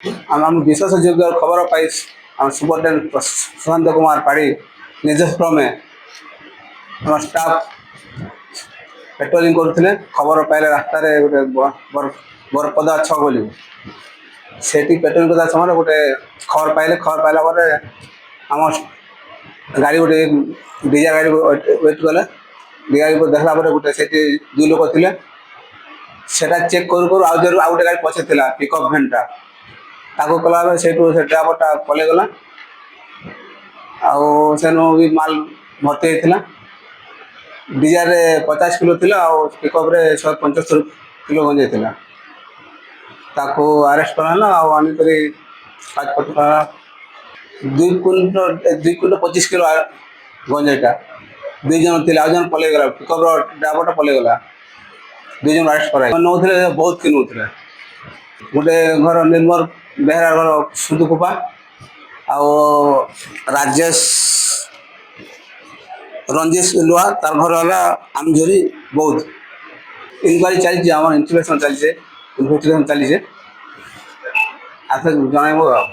ଆମ ବିଶ୍ୱାସଯୋଗ୍ୟ ଖବର ପାଇ ଆମ ସୁପରିଟେଣ୍ଡେଣ୍ଟ ପ୍ରଶାନ୍ତ କୁମାର ପାଢ଼ୀ ନିର୍ଦ୍ଦେଶ କ୍ରମେ ଆମ ଷ୍ଟାଫ୍ ପେଟ୍ରୋଲିଂ କରୁଥିଲେ। ଖବର ପାଇଲେ ରାସ୍ତାରେ ଗୋଟେ ବରପଦା ଛକ ବୋଲି ସେଠି ପେଟ୍ରୋଲିଂ କରିବା ସମୟରେ ଗୋଟେ ଖବର ପାଇଲା ପରେ ଆମ ଗାଡ଼ି ଗୋଟେ ଡିଜା ଗାଡ଼ି ୱେଟ୍ କଲେ। ଡିଜା ଗାଡ଼ି ଦେଖିଲା ପରେ ଗୋଟେ ସେଠି 2 ଲୋକ ଥିଲେ। ସେଟା ଚେକ୍ କରୁ ଆଉ ଗୋଟେ ଗାଡ଼ି ପଛେ ଥିଲା ପିକଅପ୍ ଭ୍ୟାନ୍ଟା ତାକୁ କଲାବେଳେ ସେଇଠୁ ସେ ଡ୍ରାଇଭରଟା ପଳେଇଗଲା। ଆଉ ସେନୁ ବି ମାଲ ଭର୍ତ୍ତି ହେଇଥିଲା। ଡିଜାରେ 50 କିଲୋ ଥିଲା ଆଉ ପିକଅପ୍ରେ 175 କିଲୋ ଗଞ୍ଜେଇ ଥିଲା। ତାକୁ ଆରେଷ୍ଟ କରାହେଲା ଆଉ ଆଣିକରି କାଜପତ୍ର କରା 2 କୁଇଣ୍ଟାଲ 25 କିଲୋ ଗଞ୍ଜେଇଟା 2 ଜଣ ଥିଲେ ଆଉ ଜଣ ପଳେଇଗଲା। ପିକଅପ୍ର ଡ୍ରାଇଭରଟା ପଳେଇଗଲା। 2 ଜଣ ଆରେଷ୍ଟ କରାହେଲା। ନେଉଥିଲେ ବହୁତ କି ନେଉଥିଲେ। ଗୋଟେ ଘର ନିର୍ମଲ ବେହେରା ଘର ସୁଦୁକୁପା ଆଉ ରାଜେଶ ରଞ୍ଜିତ ଲୁହା ତାର ଘର ହେଲା ଆମଝରି ବୌଦ୍ଧ। ଇନକ୍ୱାରି ଚାଲିଛି ଆମର ଇନଭେଷ୍ଟିଗେସନ୍ ଚାଲିଛି ଆସ ଜଣାଇବୁ ଆଉ।